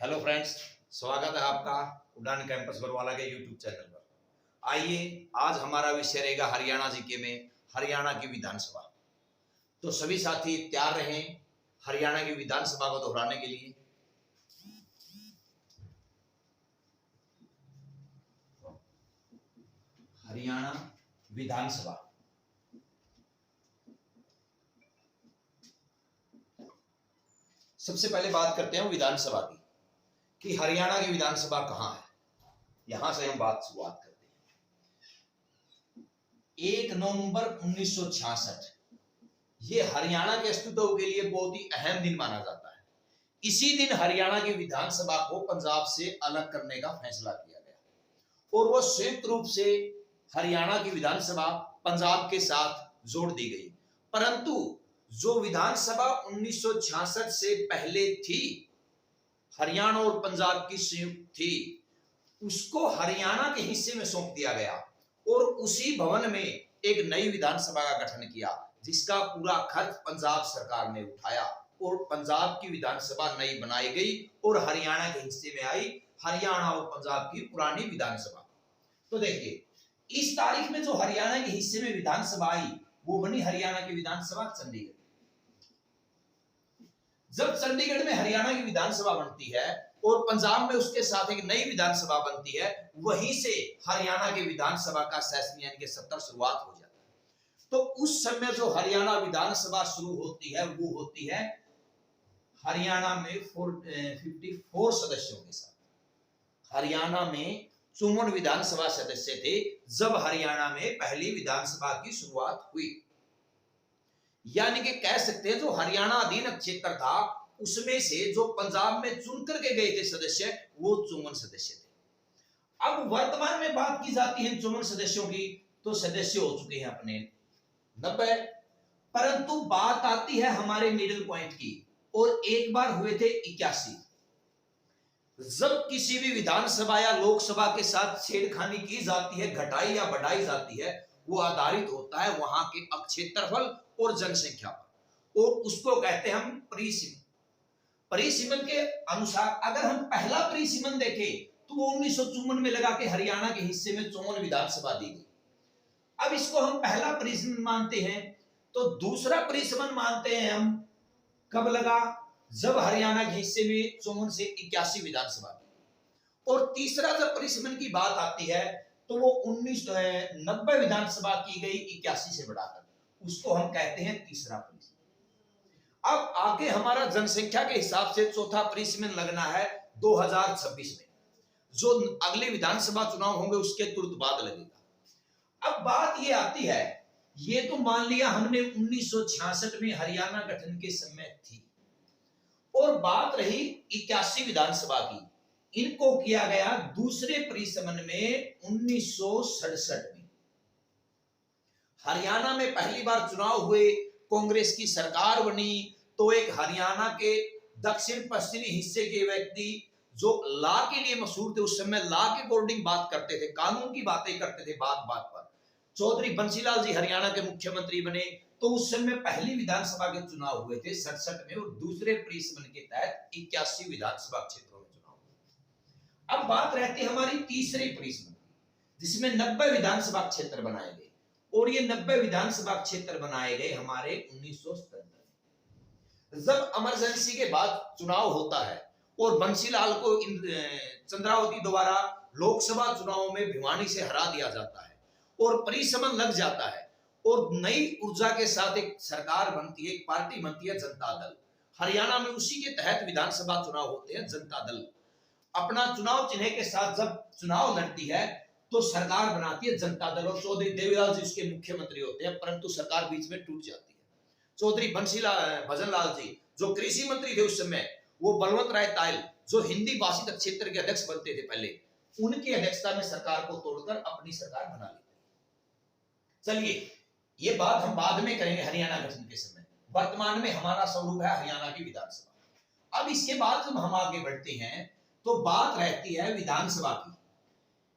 Hello friends, स्वागत है आपका उड़ान कैंपस बरवाला के यूट्यूब चैनल पर। आइए, आज हमारा विषय रहेगा हरियाणा जीके में हरियाणा की विधानसभा। तो सभी साथी तैयार रहें हरियाणा की विधानसभा को दोहराने के लिए। हरियाणा विधानसभा सबसे पहले बात करते हैं विधानसभा की कि हरियाणा की विधानसभा कहां है। यहां से हम बात शुरुआत करते हैं। 1 नवंबर 1966 ये हरियाणा के अस्तित्व के लिए बहुत ही अहम दिन माना जाता है। इसी दिन हरियाणा की विधानसभा को पंजाब से अलग करने का फैसला किया गया और वह संयुक्त रूप से हरियाणा की विधानसभा पंजाब के साथ जोड़ दी गई। परंतु जो विधानसभा 1966 से पहले थी, हरियाणा और पंजाब की संयुक्त थी, उसको हरियाणा के हिस्से में सौंप दिया गया और उसी भवन में एक नई विधानसभा का गठन किया, जिसका पूरा खर्च पंजाब सरकार ने उठाया और पंजाब की विधानसभा नई बनाई गई और हरियाणा के हिस्से में आई हरियाणा और पंजाब की पुरानी विधानसभा। तो देखिए, इस तारीख में जो हरियाणा के हिस्से में विधानसभा आई वो बनी हरियाणा की विधानसभा चंडीगढ़। जब चंडीगढ़ में हरियाणा की विधानसभा बनती है और पंजाब में उसके साथ एक नई विधानसभा बनती है, वहीं से हरियाणा की विधानसभा का सेशन यानी कि सत्र शुरुआत हो जाता है। तो उस समय जो हरियाणा विधानसभा शुरू होती है वो होती है हरियाणा में 54 सदस्यों के साथ। हरियाणा में 54 विधानसभा सदस्य थे जब हरियाणा में पहली विधानसभा की शुरुआत हुई। यानी कि कह सकते हैं जो हरियाणा अधीन क्षेत्र था उसमें से जो पंजाब में चुन करके गए थे सदस्य वो 54 सदस्य थे। अब वर्तमान में बात की जाती है 54 सदस्यों की, तो सदस्य हो चुके हैं अपने 90। परंतु बात आती है हमारे मिडिल पॉइंट की, और एक बार हुए थे 81। जब किसी भी विधानसभा या लोकसभा के साथ छेड़खानी की जाती है, घटाई या बढ़ाई जाती है, वो आधारित होता है वहां के क्षेत्रफल और जनसंख्या पर, और उसको कहते हैं हम परिसीमन। परिसीमन के अनुसार अगर हम पहला परिसीमन देखें तो वो 1954 में लगा के हरियाणा के हिस्से में 54 विधानसभा दी गई। अब इसको हम पहला परिसीमन मानते हैं। तो दूसरा परिसीमन मानते हैं हम कब लगा, जब हरियाणा के हिस्से में 54 से 81 विधानसभा की। और तीसरा जब परिसीमन की बात आती है तो वो 1990 विधानसभा की गई 81 से बढ़ाकर, उसको हम कहते हैं तीसरा परिसीमन। अब आगे हमारा जनसंख्या के हिसाब से चौथा परिसीमन लगना है 2026 में, जो अगले विधानसभा चुनाव होंगे उसके तुरंत बाद लगेगा। अब बात ये आती है, ये तो मान लिया हमने 1966 में हरियाणा गठन के समय थी, और बात रही 81 विधानसभा की। इनको किया गया दूसरे परिसीमन में 1967 में। हरियाणा में पहली बार चुनाव हुए, कांग्रेस की सरकार बनी, तो एक हरियाणा के दक्षिण पश्चिमी हिस्से के व्यक्ति जो लॉ के लिए मशहूर थे, उस समय लॉ के अकॉर्डिंग बात करते थे, कानून की बातें करते थे बात बात पर, चौधरी बंसीलाल जी हरियाणा के मुख्यमंत्री बने। तो उस समय पहली विधानसभा के चुनाव हुए थे 67 में, और दूसरे परिसीमन के तहत 81 विधानसभा क्षेत्रों में चुनाव हुए। अब बात रहती है हमारी तीसरे परिसीमन, जिसमें 90 विधानसभा क्षेत्र बनाए गए, और ये 90 विधानसभा क्षेत्र बनाए गए हमारे 1977 में। जब इमरजेंसी के बाद चुनाव होता है और बंसीलाल को चंद्रावती द्वारा लोकसभा चुनाव में भिवानी से हरा दिया जाता है और परिसीमन लग जाता है, और नई ऊर्जा के साथ एक सरकार बनती है, एक पार्टी बनती है जनता दल। हरियाणा में उसी के तहत विधानसभा चुनाव होते हैं। जनता दल अपना चुनाव चिन्ह के साथ जब चुनाव लड़ती है तो सरकार बनाती है जनता दल, और चौधरी देवीलाल जी उसके मुख्यमंत्री होते हैं। परंतु सरकार बीच में टूट जाती है। चौधरी बंसीलाल भजनलाल जी जो कृषि मंत्री थे उस समय, वो बलवंत राय तायल जो हिंदी भाषित क्षेत्र के अध्यक्ष बनते थे पहले, उनकी अध्यक्षता में सरकार को तोड़कर अपनी सरकार बना ली। चलिए, ये बात हम बाद में करेंगे हरियाणा गठन के समय। वर्तमान में हमारा स्वरूप है हरियाणा की विधानसभा। अब इसके बाद जब हम आगे बढ़ते हैं तो बात रहती है विधानसभा की।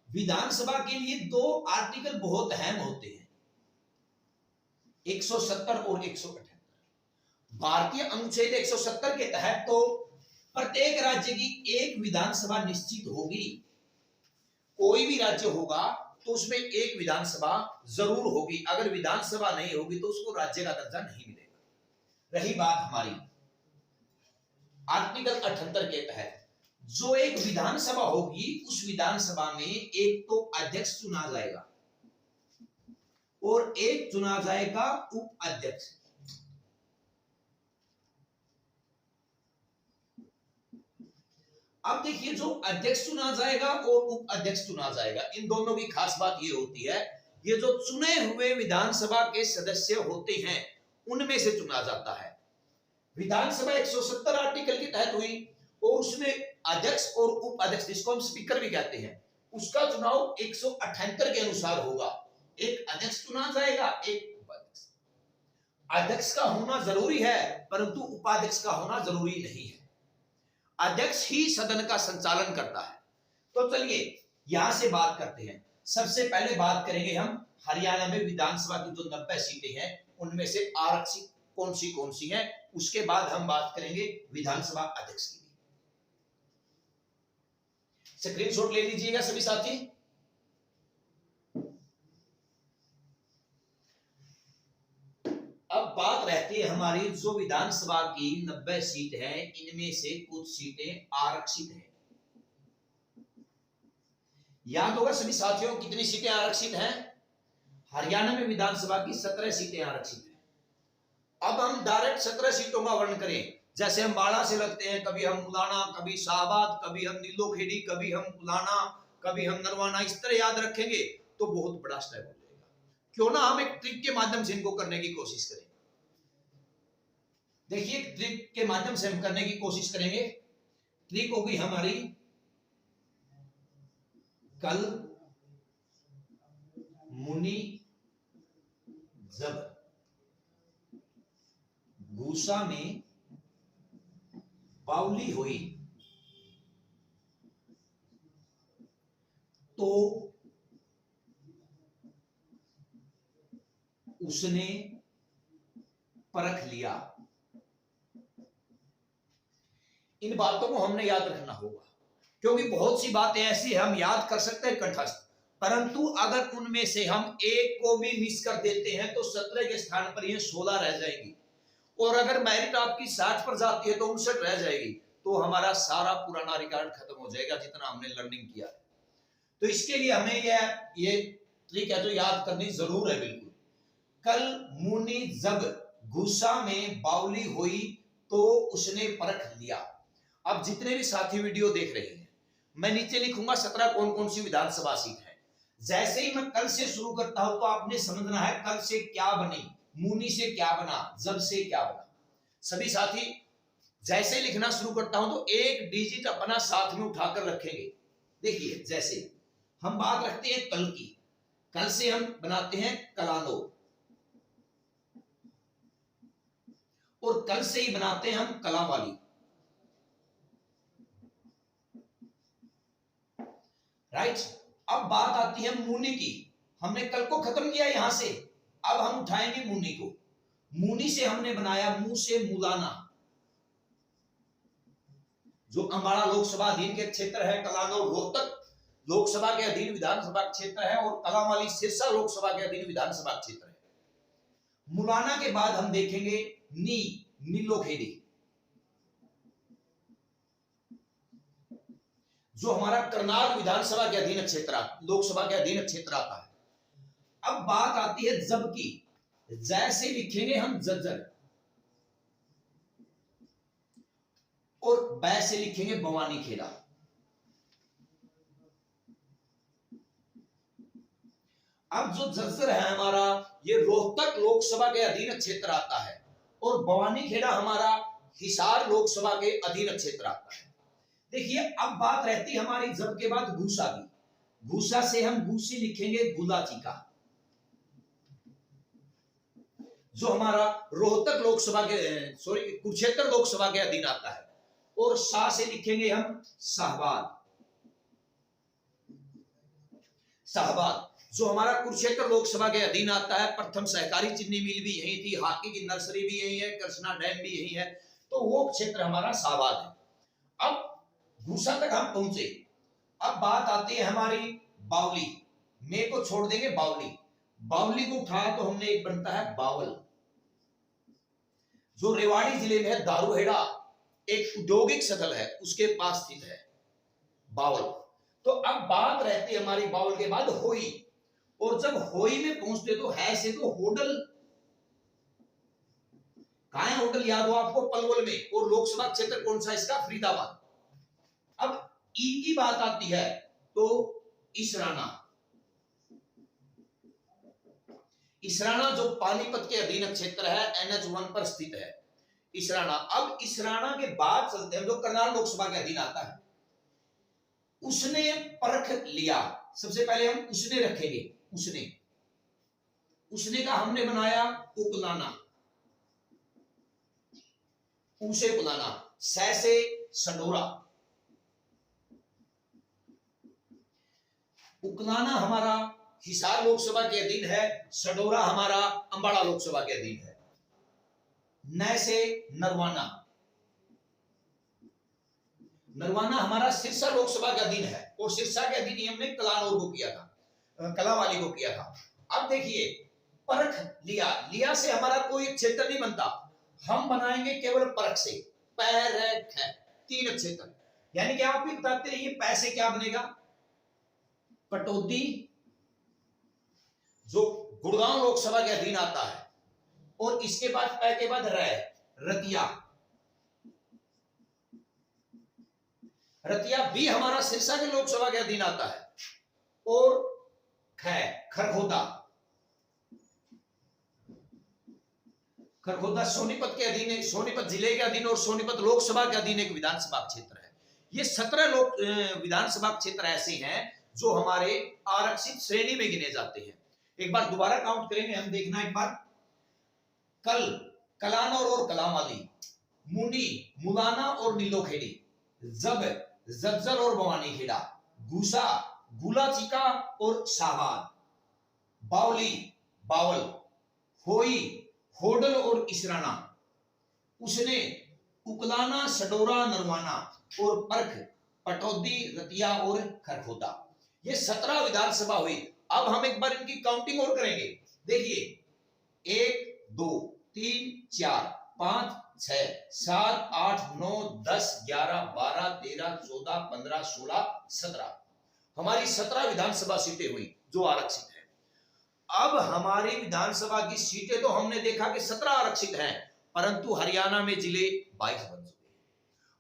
विधानसभा के लिए 2 आर्टिकल बहुत अहम होते हैं, 170 और 178। भारतीय अनुच्छेद 170 के तहत तो प्रत्येक राज्य की एक विधानसभा निश्चित होगी। कोई भी राज्य होगा तो उसमें एक विधानसभा जरूर होगी। अगर विधानसभा नहीं होगी तो उसको राज्य का दर्जा नहीं मिलेगा। रही बात हमारी आर्टिकल 78 के तहत जो एक विधानसभा होगी, उस विधानसभा में एक तो अध्यक्ष चुना जाएगा और एक चुना जाएगा उप अध्यक्ष। अब देखिए, जो अध्यक्ष चुना जाएगा और उप अध्यक्ष चुना जाएगा, इन दोनों की खास बात यह होती है, ये जो चुने हुए विधानसभा के सदस्य होते हैं उनमें से चुना जाता है। विधानसभा 170 आर्टिकल के तहत हुई और उसमें अध्यक्ष और उप अध्यक्ष, जिसको हम स्पीकर भी कहते हैं, उसका चुनाव 178 के अनुसार होगा। एक अध्यक्ष चुना जाएगा, एक उपाध्यक्ष। अध्यक्ष का होना जरूरी है परंतु उपाध्यक्ष का होना जरूरी नहीं है। अध्यक्ष ही सदन का संचालन करता है। तो चलिए यहां से बात करते हैं। सबसे पहले बात करेंगे हम हरियाणा में विधानसभा की जो 90 सीटें हैं उनमें से आरक्षित कौन सी हैं। उसके बाद हम बात करेंगे विधानसभा अध्यक्ष की। स्क्रीनशॉट ले लीजिएगा सभी साथी। अब बात रहती है हमारी जो विधानसभा की 90 सीट है, इनमें से कुछ सीटें आरक्षित हैं। याद होगा सभी साथियों कितनी सीटें आरक्षित हैं? हरियाणा में विधानसभा की 17 सीटें आरक्षित हैं। अब हम डायरेक्ट 17 सीटों का वर्णन करें, जैसे हम बाड़ा से लगते हैं, कभी हम मुलाना, कभी शाहबाद, कभी हम नीलोखेड़ी, कभी हम मुलाना, कभी हम नरवाना, इस तरह याद रखेंगे तो बहुत बड़ा स्टेप हो जाएगा। क्यों ना हम एक ट्रिक के माध्यम से इनको करने की कोशिश करें। देखिए, ट्रिक के माध्यम से हम करने की कोशिश करेंगे। ट्रिक होगी हमारी कल, मुनि, जब, गुस्सा में बावली हुई तो उसने परख लिया। इन बातों को हमने याद रखना होगा, क्योंकि बहुत सी बातें ऐसी हम याद कर सकते हैं कंठस्थ, परंतु अगर उनमें से हम एक को भी मिस कर देते हैं तो 17 के स्थान पर ये 16 रह जाएगी, और अगर मेरिट आपकी 60 पर जाती है तो 59 रह जाएगी, तो हमारा सारा पुराना रिकॉर्ड खत्म हो जाएगा जितना हमने लर्निंग किया है। तो इसके लिए हमें ये ट्रिक है जो याद करनी जरूर है। बिल्कुल, कल मुनि जब गुस्सा में बावली हुई तो उसने परख लिया। अब जितने भी साथी वीडियो देख रहे हैं, मैं नीचे लिखूंगा 17 कौन सी विधानसभा सीट है। जैसे ही मैं कल से शुरू करता हूं तो आपने समझना है कल से क्या बनी, मुनि से क्या बना, जब से क्या बना। सभी साथी जैसे लिखना शुरू करता हूं तो एक डिजिट अपना साथ में उठाकर रखेंगे। देखिए, जैसे हम बात रखते हैं कल की, कल से हम बनाते हैं कलानो, और कल से ही बनाते हैं हम कला वाली। राइट। अब बात आती है मुनि की। हमने कल को खत्म किया यहां से, अब हम उठाएंगे मुनि को। मुनि से हमने बनाया मुंह से मुलाना, जो अंबाला लोकसभा अधीन के क्षेत्र है, कलानो रोहतक लोकसभा के अधीन विधानसभा क्षेत्र है, और कलावाली सिरसा लोकसभा के अधीन विधानसभा क्षेत्र है। मुलाना के बाद हम देखेंगे नीलोखेड़ी, जो हमारा करनाल विधानसभा के अधीन क्षेत्र, लोकसभा के अधीन क्षेत्र आता है। अब बात आती है जब की, जैसे लिखेंगे हम जज्जर, और वैसे लिखेंगे भवानी खेड़ा। अब जो जज्जर है हमारा, ये रोहतक लोकसभा के अधीन क्षेत्र आता है, और भवानी खेड़ा हमारा हिसार लोकसभा के अधीन क्षेत्र आता है। देखिए, अब बात रहती हमारी जब के बाद गुस्सा की। गुस्सा से हम गुस्सी लिखेंगे गुलाची का, जो हमारा रोहतक लोकसभा के कुरुक्षेत्र लोकसभा के अधीन आता है, और शाह से लिखेंगे हम शाहबाद, जो हमारा कुरुक्षेत्र लोकसभा के अधीन आता है। प्रथम सहकारी चीनी मिल भी यही थी, हाकी की नर्सरी भी यही है, कृष्णा डैम भी यही है, तो वो क्षेत्र हमारा शाहबाद है। अब भूसा तक हम पहुंचे। अब बात आती है हमारी बावली। मे को छोड़ देंगे, बावली। बावली को उठाया तो हमने एक बनता है बावल, जो रेवाड़ी जिले में है। दारूहेड़ा एक औद्योगिक स्थल है, उसके पास स्थित है बावल। तो अब बात रहती है हमारी बावल के बाद होई। और जब होई में पहुंचते तो है से तो होडल। कहां है होडल? याद हो आपको? पलवल में। और लोकसभा क्षेत्र कौन सा इसका? फरीदाबाद। अब ई की बात आती है तो इसराना। इसराना जो पानीपत के अधीन क्षेत्र है, NH1 पर स्थित है इसराना। अब इसराना के बाद चलते हैं जो करनाल लोकसभा के अधीन आता है। उसने परख लिया। सबसे पहले हम उसने रखेंगे। उसने का हमने बनाया उकलाना। उसे उकलाना। सै से सडोरा। उकलाना हमारा हिसार लोकसभा के अधीन है, सडोरा हमारा अंबाला लोकसभा के अधीन है। न से नरवाना। नरवाना हमारा सिरसा लोकसभा के अधीन है, और सिरसा के अधीन ही हमने कलानौर को किया था, कलावाली को किया था। अब देखिए, परख लिया। लिया से हमारा कोई क्षेत्र नहीं बनता, हम बनाएंगे केवल परख से। परख है 3 क्षेत्र। यानी कि आप भी बताते रहिए, पैसे क्या बनेगा? पटौदी जो गुड़गांव लोकसभा के अधीन आता है, और इसके बाद पै के बाद रतिया। रतिया भी हमारा सिरसा के लोकसभा के अधीन आता है। और खरगोदा। खरगोदा सोनीपत के अधीन, सोनीपत जिले के अधीन और सोनीपत लोकसभा के अधीन एक विधानसभा क्षेत्र है। ये 17 विधानसभा क्षेत्र ऐसे हैं जो हमारे आरक्षित श्रेणी में गिने जाते हैं। एक बार दोबारा काउंट करेंगे हम, देखना एक बार। कल, कलानौर और कलामाली, मुनी, मुलाना और नीलोखेड़ी, जब, जज्जर और भवानीखेड़ा, गुसा, गुलाचिका और शाहबाद, बावली, बावल, होई, होडल और इसराना, उसने, उकलाना, सडोरा, नरवाना और परख, पटौदी, रतिया और खरखोदा। ये 17 विधानसभा हुई। अब हम एक बार इनकी काउंटिंग और करेंगे। देखिए, 1 2 3 4 5 6 7 8 9 10 11 12 13 14 15 16 17 हमारी 17 विधानसभा सीटें हुई जो आरक्षित है। अब हमारी विधानसभा की सीटें तो हमने देखा कि 17 आरक्षित हैं, परंतु हरियाणा में जिले 22 बन चुके हैं,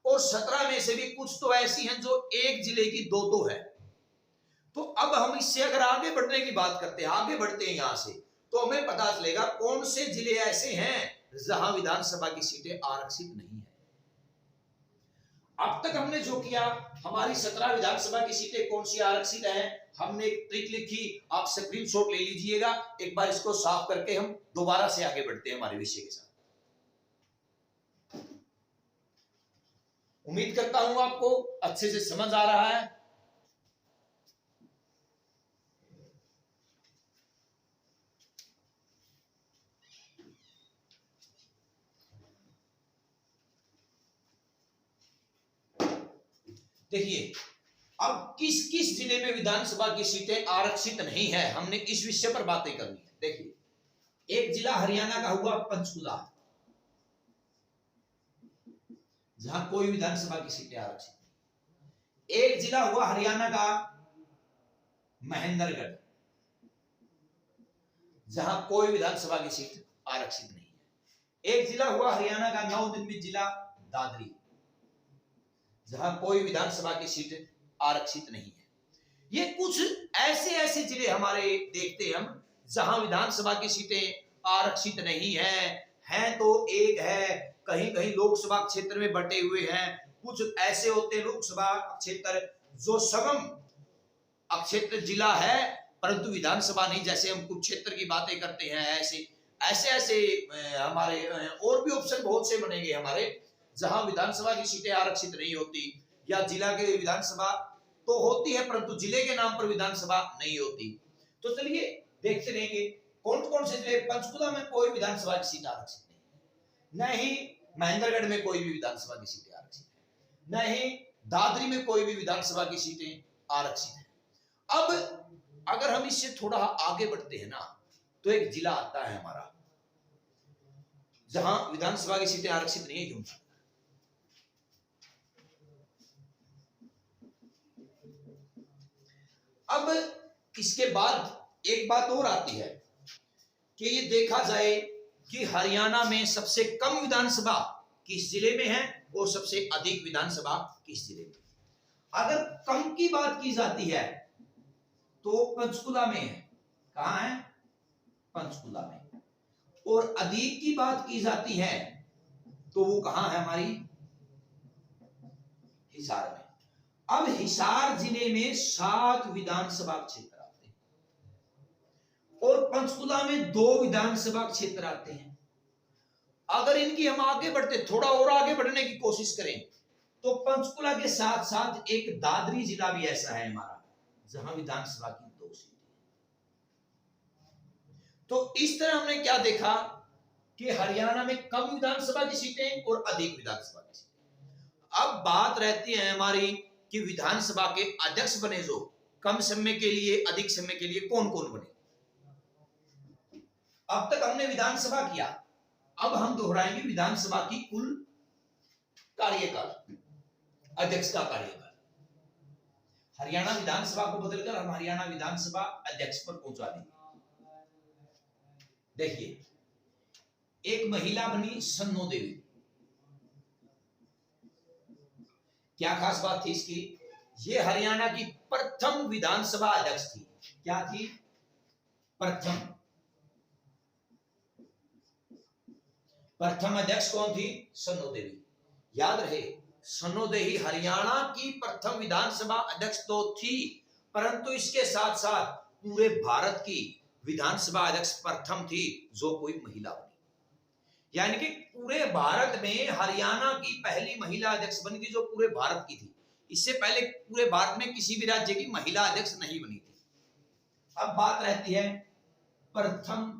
और 17 में से भी कुछ तो ऐसी हैं जो एक जिले की 2-2 है। तो अब हम इससे अगर आगे बढ़ने की बात करते हैं, आगे बढ़ते हैं यहां से, तो हमें पता चलेगा कौन से जिले ऐसे हैं जहां विधानसभा की सीटें आरक्षित नहीं है। अब तक हमने जो किया, हमारी 17 विधानसभा की सीटें कौन सी आरक्षित हैं, हमने एक ट्रिक लिखी, आप स्क्रीनशॉट ले लीजिएगा। एक बार इसको साफ करके हम दोबारा से आगे बढ़ते हैं हमारे विषय के साथ। उम्मीद करता हूं आपको अच्छे से समझ आ रहा है। देखिए, अब किस किस जिले में विधानसभा की सीटें आरक्षित नहीं है, हमने इस विषय पर बातें करनी है। देखिए, एक जिला हरियाणा का हुआ पंचकुला, जहां कोई विधानसभा की सीटें आरक्षित नहीं। एक जिला हुआ हरियाणा का महेंद्रगढ़, जहां कोई विधानसभा की सीट आरक्षित नहीं है। एक जिला हुआ हरियाणा का नवनिर्मित जिला दादरी, जहां कोई विधानसभा की सीट आरक्षित नहीं है। ये कुछ ऐसे ऐसे जिले हमारे देखते हैं हम जहां विधानसभा की सीटें आरक्षित नहीं हैं तो एक है, कहीं कहीं लोकसभा क्षेत्र में बटे हुए हैं। कुछ ऐसे होते हैं लोकसभा क्षेत्र जो सगम क्षेत्र जिला है परंतु विधानसभा नहीं, जैसे हम कुरुक्षेत्र की बातें करते हैं। ऐसे ऐसे ऐसे हमारे और भी ऑप्शन बहुत से बनेंगे हमारे, जहां विधानसभा की सीटें आरक्षित नहीं होती, या जिला के विधानसभा तो होती है परंतु जिले के नाम पर विधानसभा नहीं होती। तो चलिए देखते रहेंगे कौन कौन से जिले। पंचकुला में कोई विधानसभा की सीट आरक्षित नहीं है, न ही महेंद्रगढ़ में कोई भी विधानसभा की सीटें आरक्षित है। नहीं दादरी में कोई भी विधानसभा की सीटें आरक्षित है। अब अगर हम इससे थोड़ा आगे बढ़ते हैं ना, तो एक जिला आता है हमारा जहां विधानसभा की सीटें आरक्षित नहीं है। क्यों? अब इसके बाद एक बात और आती है कि ये देखा जाए कि हरियाणा में सबसे कम विधानसभा किस जिले में है और सबसे अधिक विधानसभा किस जिले में। अगर कम की बात की जाती है तो पंचकुला में है। कहां है? पंचकुला में। और अधिक की बात की जाती है तो वो कहां है? हमारी हिसार में। अब हिसार जिले में 7 विधानसभा क्षेत्र आते हैं और पंचकुला में 2 विधानसभा क्षेत्र आते हैं। अगर इनकी हम आगे बढ़ते, थोड़ा और आगे बढ़ने की कोशिश करें, तो पंचकुला के साथ साथ एक दादरी जिला भी ऐसा है हमारा जहां विधानसभा की 2 सीटें। तो इस तरह हमने क्या देखा कि हरियाणा में कम विधानसभा की सीटें और अधिक विधानसभा की सीटें। अब बात रहती है हमारी कि विधानसभा के अध्यक्ष बने जो कम समय के लिए, अधिक समय के लिए कौन कौन बने। अब तक हमने विधानसभा किया, अब हम दोहराएंगे विधानसभा की कुल कार्यकाल, अध्यक्ष का कार्यकाल। हरियाणा विधानसभा को बदलकर हम हरियाणा विधानसभा अध्यक्ष पर पहुंचा देंगे। देखिए, एक महिला बनी सन्नो देवी। क्या खास बात थी इसकी? ये हरियाणा की प्रथम विधानसभा अध्यक्ष थी। क्या थी? प्रथम अध्यक्ष कौन थी? सन्नो देवी। याद रहे, सन्नो देवी हरियाणा की प्रथम विधानसभा अध्यक्ष तो थी, परंतु इसके साथ साथ पूरे भारत की विधानसभा अध्यक्ष प्रथम थी जो कोई महिला बनी। यानी कि पूरे भारत में हरियाणा की पहली महिला अध्यक्ष बनी थी जो पूरे भारत की थी। इससे पहले पूरे भारत में किसी भी राज्य की महिला अध्यक्ष नहीं बनी थी। अब बात रहती है प्रथम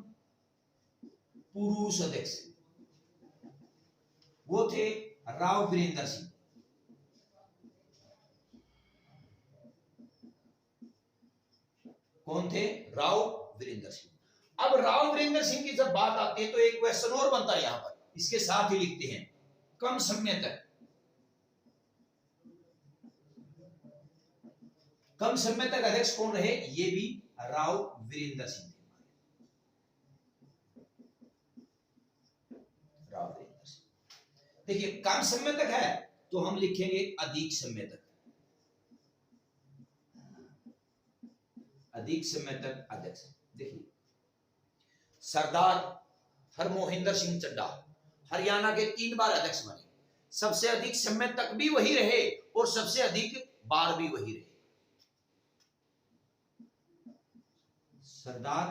पुरुष अध्यक्ष, वो थे राव वीरेंद्र सिंह। कौन थे? राव वीरेंद्र सिंह। अब राव वीरेंद्र सिंह की जब बात आती है तो एक क्वेश्चन और बनता है यहां पर, इसके साथ ही लिखते हैं कम समय तक, कम समय तक अध्यक्ष कौन रहे? ये भी राव वीरेंद्र सिंह थे। राव वीरेंद्र सिंह। देखिए, कम समय तक है तो हम लिखेंगे अधिक समय तक, अधिक समय तक अध्यक्ष। देखिए, सरदार हरमोहिंदर सिंह चड्ढा हरियाणा के 3 बार अध्यक्ष बने। सबसे अधिक समय तक भी वही रहे और सबसे अधिक बार भी वही रहे। सरदार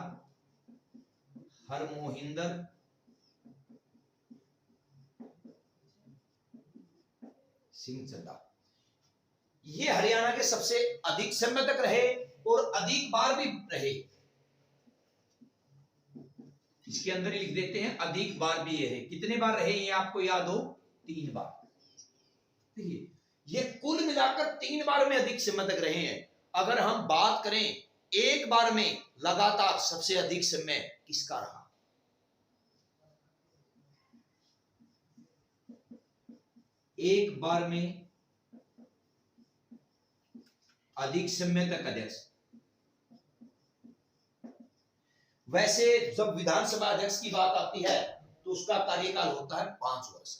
हरमोहिंदर सिंह चड्ढा ये हरियाणा के सबसे अधिक समय तक रहे और अधिक बार भी रहे। इसके अंदर ही लिख देते हैं अधिक बार भी ये है। कितने बार रहे ये आपको याद हो? 3 बार। देखिए, ये कुल मिलाकर 3 बार में अधिक समय तक रहे हैं। अगर हम बात करें एक बार में लगातार सबसे अधिक समय किसका रहा? एक बार में अधिक समय तक अध्यक्ष। वैसे जब विधानसभा अध्यक्ष की बात आती है तो उसका कार्यकाल होता है 5 वर्ष,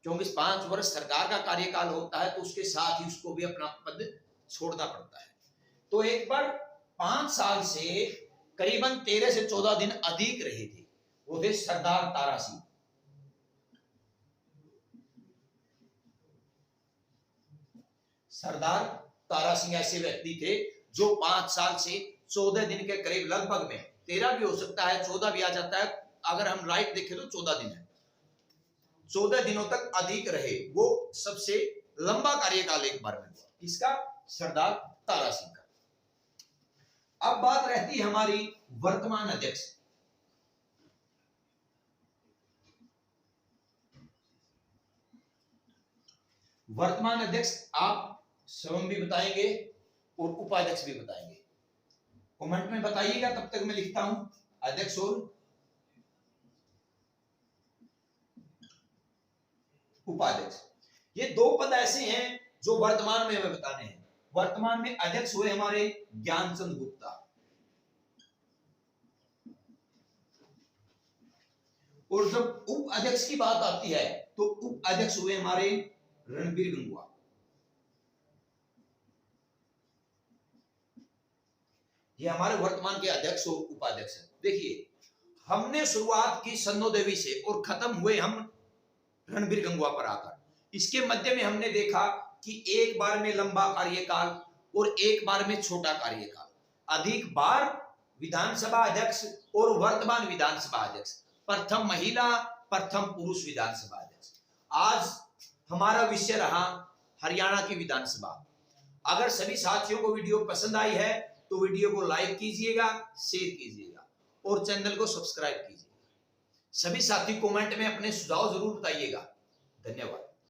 क्योंकि 5 वर्ष सरकार का कार्यकाल होता है तो उसके साथ ही उसको भी अपना पद छोड़ना पड़ता है। तो एक बार 5 साल से करीबन 13 से 14 दिन अधिक रहे थे, वो थे सरदार तारा सिंह। सरदार तारा सिंह ऐसे व्यक्ति थे जो 5 साल से 14 दिन के करीब, लगभग में 13 भी हो सकता है, 14 भी आ जाता है, अगर हम राइट देखें तो 14 दिन है, 14 दिनों तक अधिक रहे। वो सबसे लंबा कार्यकाल एक बार में हुआ। किसका? सरदार तारा सिंह का। अब बात रहती है हमारी वर्तमान अध्यक्ष। वर्तमान अध्यक्ष आप स्वयं भी बताएंगे और उपाध्यक्ष भी बताएंगे। कमेंट में बताइएगा, तब तक मैं लिखता हूं अध्यक्ष और उपाध्यक्ष। ये दो पद ऐसे हैं जो वर्तमान में हमें बताने हैं। वर्तमान में अध्यक्ष हुए हमारे ज्ञानचंद गुप्ता, और जब उप अध्यक्ष की बात आती है तो उप अध्यक्ष हुए हमारे रणबीर गंगवा। ये हमारे वर्तमान के अध्यक्ष और उपाध्यक्ष हैं। देखिए, हमने शुरुआत की सन्नो देवी से और खत्म हुए हम रणबीर गंगवा पर आकर। इसके मध्य में हमने देखा कि एक बार में लंबा कार्यकाल और एक बार में छोटा कार्यकाल, अधिक बार विधानसभा अध्यक्ष और वर्तमान विधानसभा अध्यक्ष, प्रथम महिला प्रथम पुरुष विधानसभा अध्यक्ष। आज हमारा विषय रहा हरियाणा की विधानसभा। अगर सभी साथियों को वीडियो पसंद आई है तो वीडियो को लाइक कीजिएगा, शेयर कीजिएगा और चैनल को सब्सक्राइब कीजिएगा। सभी साथी कमेंट में अपने सुझाव जरूर बताइएगा। धन्यवाद।